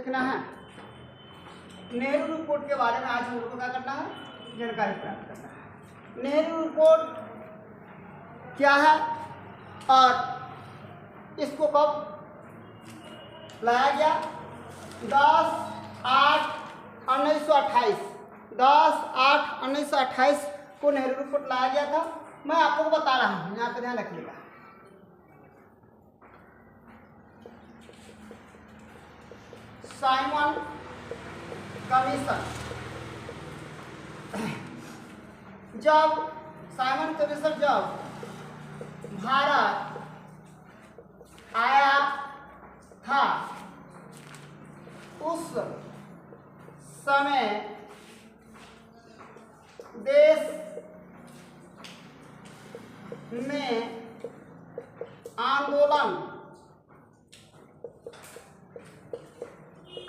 लिखना है। नेहरू रिपोर्ट के बारे में आज हम लोग को क्या करना है, जानकारी प्राप्त करना है। नेहरू रिपोर्ट क्या है और इसको कब लाया गया? 10/8/1928 10/8/1928 को नेहरू रिपोर्ट लाया गया था। मैं आपको बता रहा हूँ, यहाँ पे ध्यान रखिएगा। साइमन कमीशन, जब साइमन कमीशन जब भारत आया था उस समय देश में आंदोलन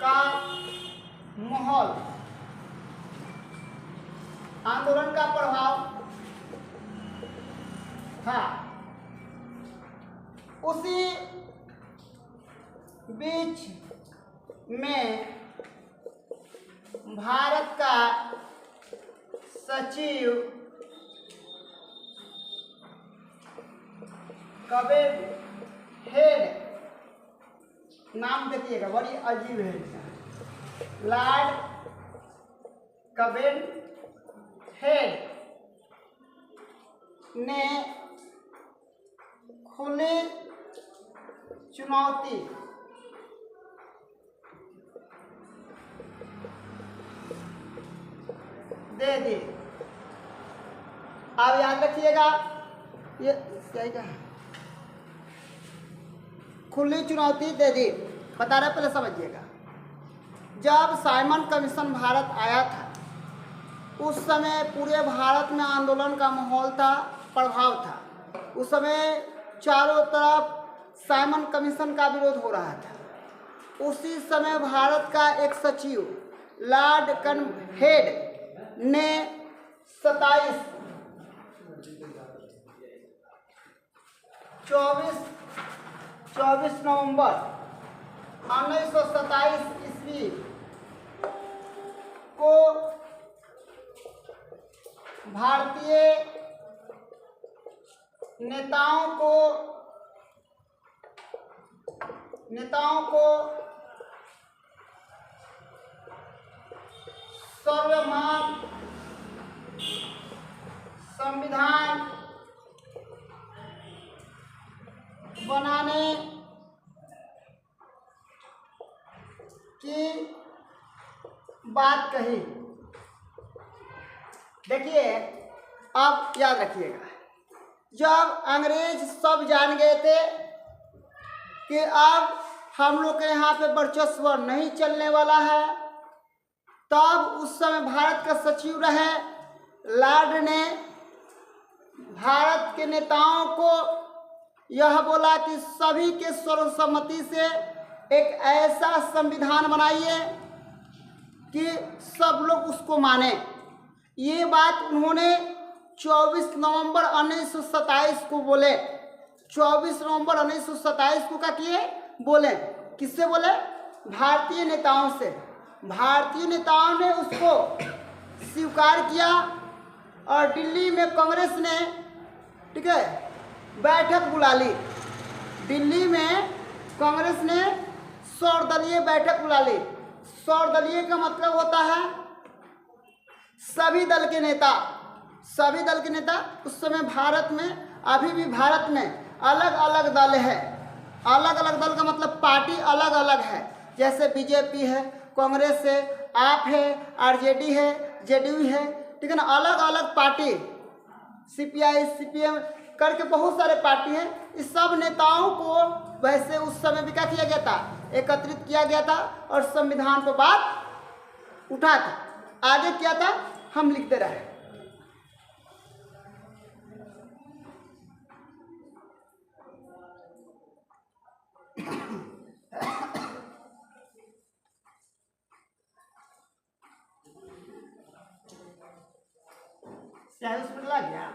का माहौल, आंदोलन का प्रभाव था। उसी बीच में भारत का सचिव कबेर हेड, नाम देखिएगा बड़ी अजीब है, लॉर्ड कबेर हेड ने खुली चुनौती दे दी। अब याद रखिएगा, ये क्या है, खुली चुनौती दे दी, बता रहे, पहले समझिएगा। जब साइमन कमीशन भारत आया था उस समय पूरे भारत में आंदोलन का माहौल था, प्रभाव था। उस समय चारों तरफ साइमन कमीशन का विरोध हो रहा था। उसी समय भारत का एक सचिव लॉर्ड हेड ने 24 नवंबर 1927 ईस्वी को भारतीय नेताओं को सर्वमान्य संविधान बनाने की बात कही। देखिए, अब याद रखिएगा, जब अंग्रेज सब जान गए थे कि अब हम लोग के यहाँ पे वर्चस्व नहीं चलने वाला है, तब उस समय भारत का सचिव रहे लॉर्ड ने भारत के नेताओं को यह बोला कि सभी के सर्वसम्मति से एक ऐसा संविधान बनाइए कि सब लोग उसको माने। ये बात उन्होंने 24 नवंबर 1927 को बोले। 24 नवंबर 1927 को क्या किए, बोले। किससे बोले? भारतीय नेताओं से। भारतीय नेताओं ने उसको स्वीकार किया और दिल्ली में कांग्रेस ने, ठीक है, बैठक बुला ली। दिल्ली में कांग्रेस ने सर्वदलीय बैठक बुला ली। सर्वदलीय का मतलब होता है सभी दल के नेता। सभी दल के नेता। उस समय भारत में, अभी भी भारत में अलग अलग दल है। अलग अलग दल का मतलब पार्टी अलग अलग है। जैसे बीजेपी है, कांग्रेस है, आप है, आरजेडी है, जेडीयू है, ठीक है ना। अलग अलग पार्टी, सीपीआई, सीपीएम करके बहुत सारे पार्टी हैं। इस सब नेताओं को वैसे उस समय भी क्या किया गया था, एकत्रित किया गया था और संविधान पर बात उठा था। आगे क्या था हम लिखते रहे। उसमें लग गया।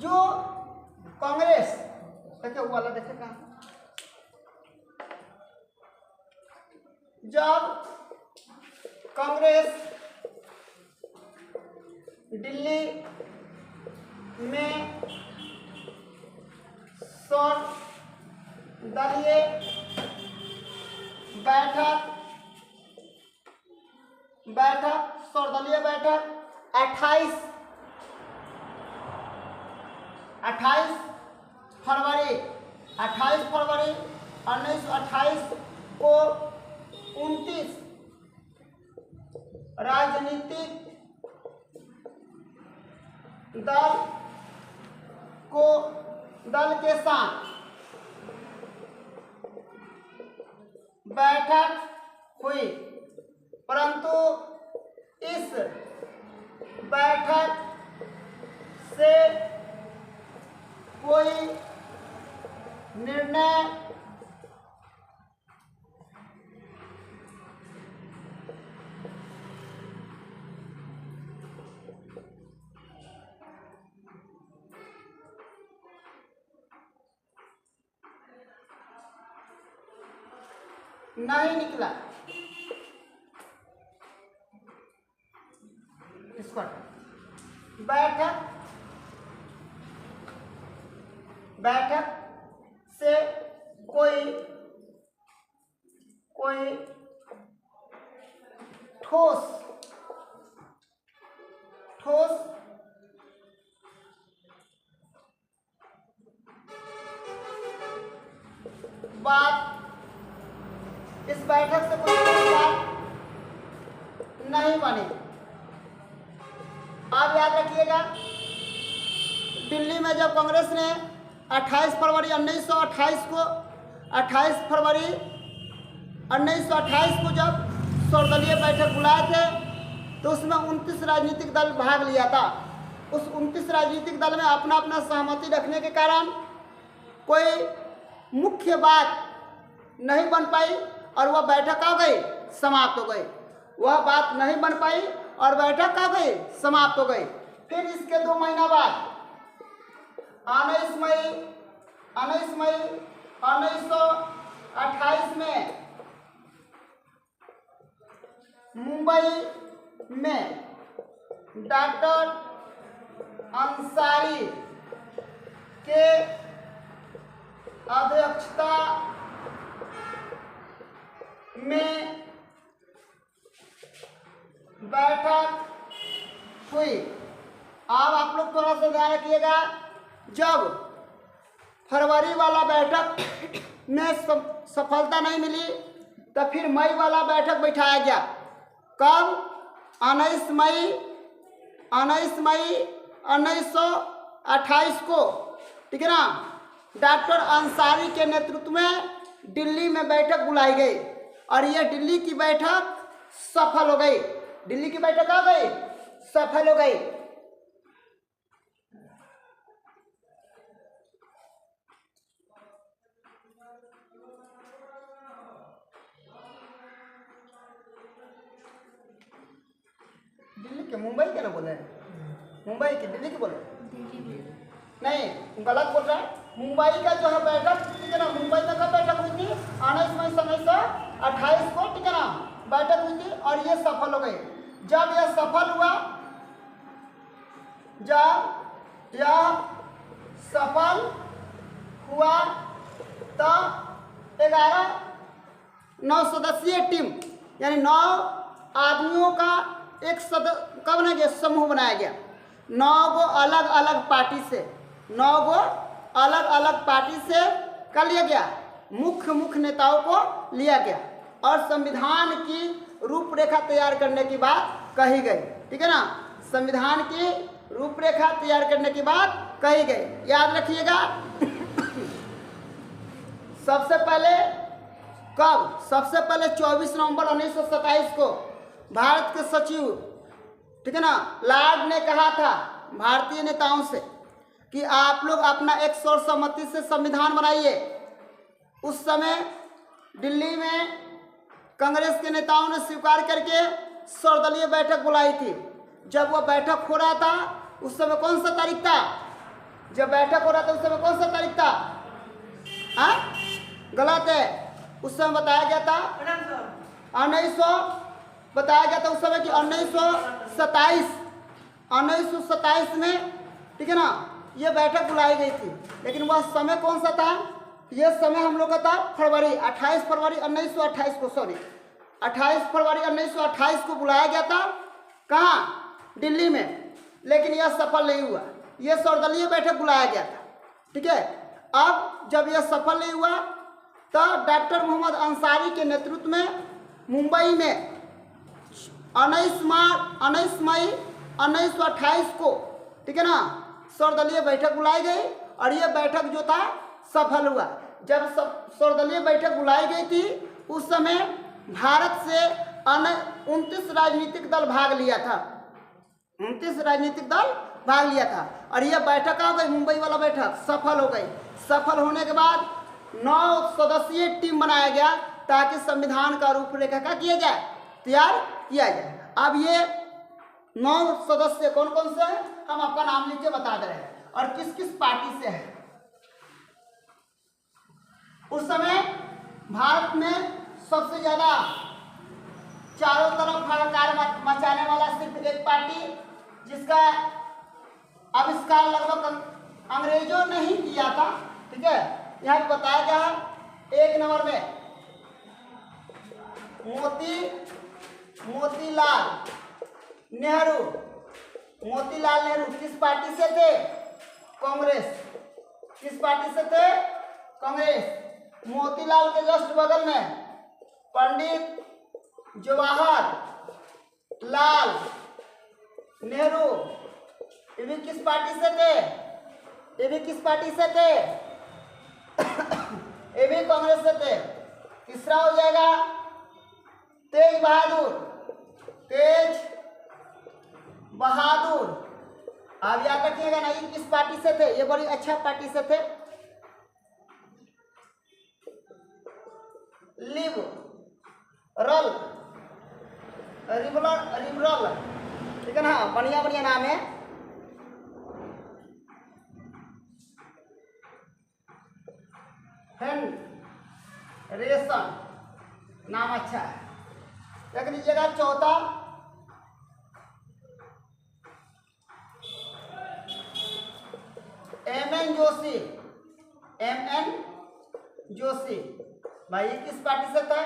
जो कांग्रेस देखे वो वाला देखे कहाँ, जब कांग्रेस दिल्ली में सर्वदलीय सर्वदलीय बैठक 28 फरवरी 1928 को 29 राजनीतिक दल के साथ बैठक हुई, परंतु इस बैठक से कोई निर्णय नहीं निकला। इसको बैठक से कोई ठोस बात, इस बैठक से कोई बात नहीं बनी। आप याद रखिएगा, दिल्ली में जब कांग्रेस ने 28 फरवरी 1928 को जब सर्वदलीय बैठक बुलाए थे, तो उसमें 29 राजनीतिक दल भाग लिया था। उस 29 राजनीतिक दल में अपना अपना सहमति रखने के कारण कोई मुख्य बात नहीं बन पाई और वह बैठक आ गई, समाप्त हो गई। वह बात नहीं बन पाई और बैठक आ गई, समाप्त हो गई। फिर इसके 2 महीना बाद 19 मई 1928 में मुंबई में डॉक्टर अंसारी के अध्यक्षता में बैठक हुई। अब आप लोग थोड़ा सा ध्यान रखिएगा, जब फरवरी वाला बैठक में सफलता नहीं मिली, तो फिर मई वाला बैठक बैठाया गया। कब? 19 मई 1928 को, ठीक है ना, डॉक्टर अंसारी के नेतृत्व में दिल्ली में बैठक बुलाई गई और यह दिल्ली की बैठक सफल हो गई। दिल्ली की बैठक आ गई, सफल हो गई। दिल्ली के, मुंबई के ना बोले, मुंबई के, दिल्ली के बोले नहीं, गलत बोल रहा है। मुंबई का जो है बैठक, ठीक है ना, मुंबई में कब बैठक हुई थी? 19 मई 1928 को, ठीक है ना, बैठक हुई थी और ये सफल हो गई। जब यह सफल हुआ, तब 9 सदस्यीय टीम, यानी 9 आदमियों का एक कब बनाया गया, समूह बनाया गया। 9 गो अलग अलग पार्टी से, 9 गो अलग अलग पार्टी से कर लिया गया, मुख्य नेताओं को लिया गया और संविधान की रूपरेखा तैयार करने की बात कही गई, ठीक है ना। संविधान की रूपरेखा तैयार करने की बात कही गई, याद रखिएगा। सबसे पहले कब? सबसे पहले 24 नवंबर 1927 को भारत के सचिव, ठीक है ना, लॉर्ड ने कहा था भारतीय नेताओं से कि आप लोग अपना एक सर्वसम्मति से संविधान बनाइए। उस समय दिल्ली में कांग्रेस के नेताओं ने स्वीकार करके सर्वदलीय बैठक बुलाई थी। जब वह बैठक हो रहा था, उस समय कौन सा तारीख था? जब बैठक हो रहा था उस समय कौन सा तारीख था? हाँ, गलत है। उस समय बताया गया था 1900, बताया गया था उस समय कि 1927 में, ठीक है ना, ये बैठक बुलाई गई थी। लेकिन वह समय कौन सा था? ये समय हम लोग का था फरवरी 28 फरवरी 1928 को, सॉरी 28 फरवरी 1928 को बुलाया गया था। कहाँ? दिल्ली में। लेकिन यह सफल नहीं हुआ। यह सर्वदलीय बैठक बुलाया गया था, ठीक है। अब जब यह सफल नहीं हुआ तब डॉक्टर मोहम्मद अंसारी के नेतृत्व में मुंबई में 19 मई 1928 को, ठीक है ना, सर्वदलीय बैठक बुलाई गई और यह बैठक जो था सफल हुआ। जब सर्वदलीय बैठक बुलाई गई थी उस समय भारत से 29 राजनीतिक दल भाग लिया था, 29 राजनीतिक दल भाग लिया था। और यह बैठक हो गई, मुंबई वाला बैठक सफल हो गई। सफल होने के बाद 9 सदस्यीय टीम बनाया गया ताकि संविधान का रूपरेखा का किया जाए, तैयार किया जाए। अब ये 9 सदस्य कौन कौन से हैं हम आपका नाम लिख के बता दे रहे हैं और किस किस पार्टी से है। उस समय भारत में सबसे ज्यादा चारों तरफ हाहाकार मचाने वाला सिर्फ एक पार्टी, जिसका आविष्कार लगभग अंग्रेजों ने ही किया था, ठीक है। यहाँ पे बताया गया है 1 नंबर में मोतीलाल नेहरू। मोतीलाल नेहरू किस पार्टी से थे? कांग्रेस। किस पार्टी से थे? कांग्रेस। मोतीलाल के जस्ट बगल में पंडित जवाहरलाल नेहरू, ये भी किस पार्टी से थे? ये भी किस पार्टी से थे? ये भी कांग्रेस से थे। तीसरा हो जाएगा तेज बहादुर। आप याद रखिएगा ना, ये किस पार्टी से थे? ये बड़ी अच्छा पार्टी से थे, लिबरल, ठीक है ना, बढ़िया बढ़िया नाम है। रेशन नाम अच्छा है, देख लीजिएगा। चौथा MN जोशी। भाई ये किस पार्टी से था?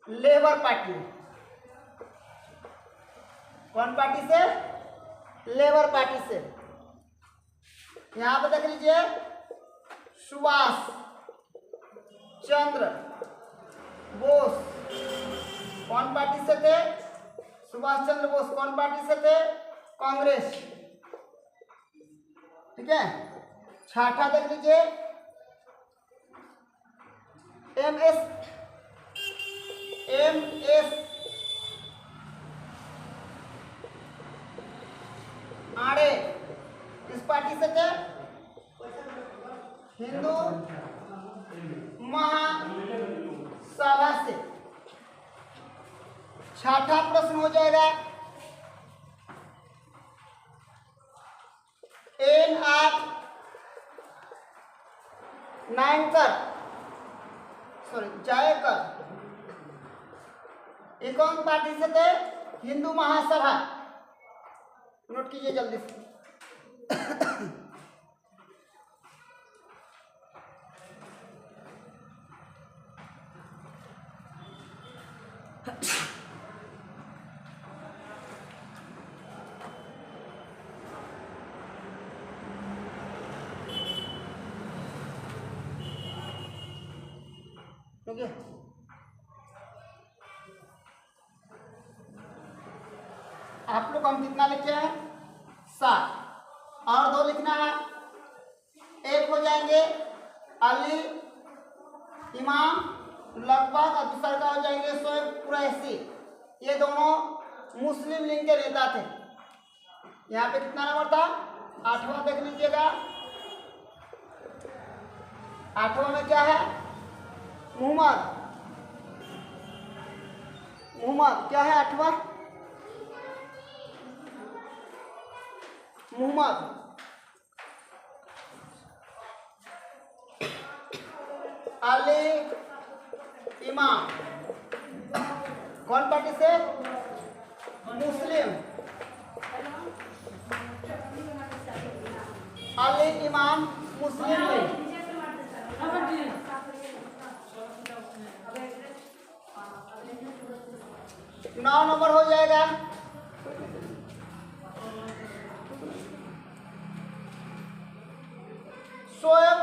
Labour party. कौन पार्टी से? लेबर पार्टी से। यहां पे देख लीजिए सुभाष चंद्र बोस कौन पार्टी से थे? सुभाष चंद्र बोस कौन पार्टी से थे? कांग्रेस, ठीक है। छठा देख लीजिए MS आड़े किस पार्टी से थे? हिंदू महासभा से। छठा प्रश्न हो जाएगा NR जायकर, ये कौन पार्टी से थे? हिंदू महासभा। नोट कीजिए जल्दी से। ओके, आप लोग हम कितना लिखे हैं? 7 और 2 लिखना है। एक हो जाएंगे अली इमाम लगभग और दूसरा का हो जाएंगे शोएब कुरैशी। ये दोनों मुस्लिम लीग के नेता थे। यहाँ पे कितना नंबर था? 8वां देख लीजिएगा। 8वां में क्या है? मोहम्मद क्या है? 8वां मोहम्मद अली इमाम, कौन पार्टी से? मुस्लिम। अली इमाम मुस्लिम लीग। 9 नंबर हो जाएगा। शोएब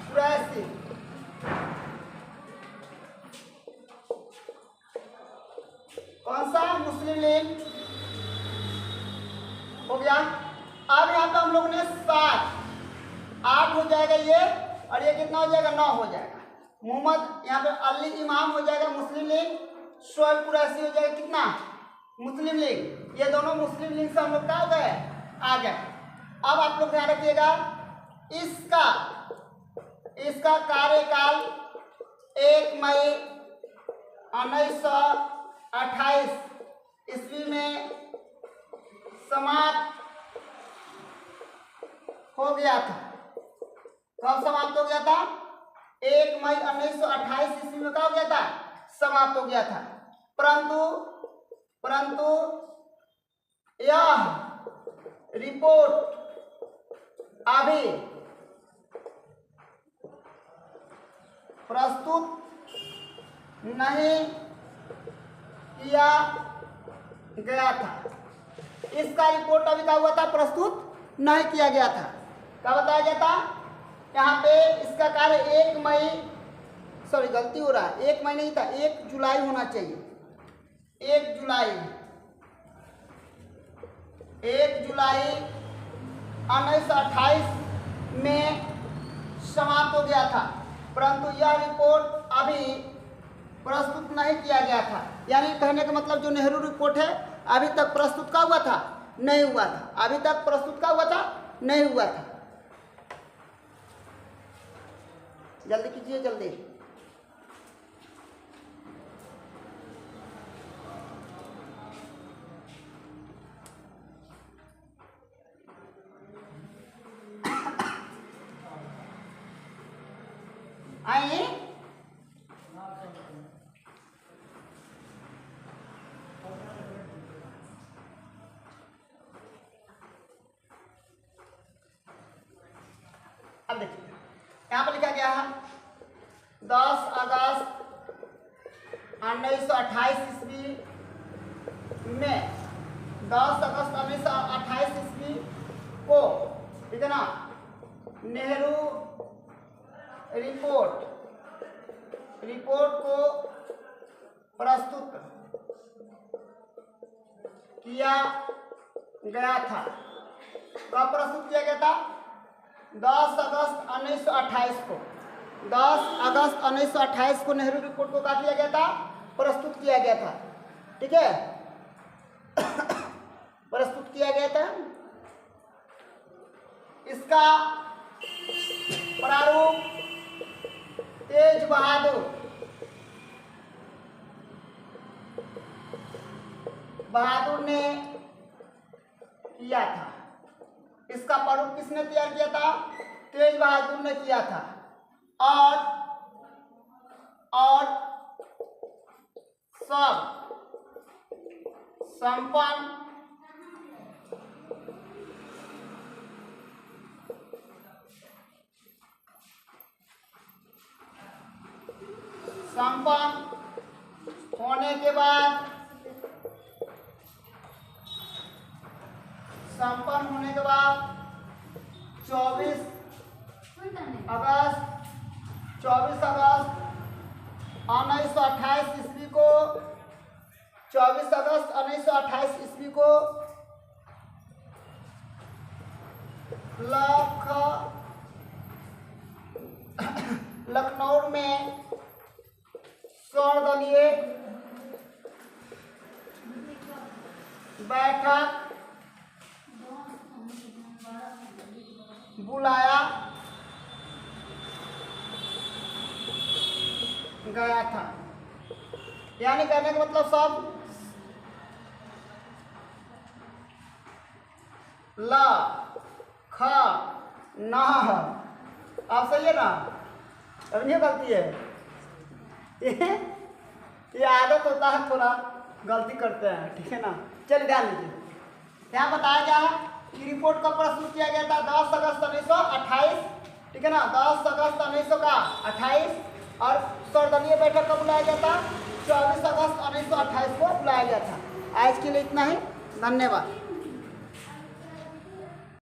कुरैशी, कौन सा? मुस्लिम लीग हो गया। अब यहाँ पे हम लोग ने 7, 8 हो जाएगा ये, और ये कितना हो जाएगा? 9 हो जाएगा। मोहम्मद यहाँ पे अली इमाम हो जाएगा मुस्लिम लीग, शोएब कुरैशी हो जाएगा कितना? मुस्लिम लीग। ये दोनों मुस्लिम लीग से हम लोग क्या हो गए? आ गए। अब आप लोग ध्यान रखिएगा, इसका कार्यकाल 1 मई 1928 ईस्वी में समाप्त हो गया था। कब समाप्त हो गया था? 1 मई 1928 ईस्वी में क्या हो गया था? समाप्त हो गया था। परंतु यह रिपोर्ट अभी प्रस्तुत नहीं किया गया था। इसका रिपोर्ट अभी क्या हुआ था? प्रस्तुत नहीं किया गया था। क्या बताया गया था? यहाँ पे इसका कार्य 1 मई, सॉरी गलती हो रहा है, 1 मई नहीं था, 1 जुलाई होना चाहिए। 1 जुलाई 1928 में समाप्त हो गया था, परंतु यह रिपोर्ट अभी प्रस्तुत नहीं किया गया था। यानी कहने का मतलब जो नेहरू रिपोर्ट है अभी तक प्रस्तुत का हुआ था? नहीं हुआ था। अभी तक प्रस्तुत का हुआ था? नहीं हुआ था। जल्दी कीजिए, जल्दी। आइए, अब देखिए यहाँ पर लिखा गया है 10 अगस्त 1928 ईस्वी में, 10 अगस्त 1928 ईस्वी को, ठीक है ना, नेहरू रिपोर्ट को प्रस्तुत किया गया था। कब प्रस्तुत किया गया था? 10 अगस्त 1928 को। 10 अगस्त 1928 को नेहरू रिपोर्ट को क्या किया गया था? प्रस्तुत किया गया था। ठीक है, प्रस्तुत किया गया था। इसका प्रारूप तेज बहादुर ने किया था। इसका प्रारूप किसने तैयार किया था? तेज बहादुर ने किया था। और सब संपन्न होने के बाद 24 अगस्त 1928 ईस्वी को 24 अगस्त 1928 ईस्वी को लखनऊ में सर्वदलीय बैठक बुलाया गया था। यानी कहने का मतलब सब ल ख ना। आप सही है ना? अब ये गलती है। ये आदत होता है, थोड़ा गलती करते हैं, ठीक है ना। चलिए ध्यान दीजिए, यहाँ बताया गया है कि रिपोर्ट कब प्रस्तुत किया गया था? 10 अगस्त 1928, ठीक है ना। 10 अगस्त 1928 और सर्वदलीय बैठक कब बुलाया गया था? 24 अगस्त 1928 को बुलाया गया था। आज के लिए इतना ही, धन्यवाद।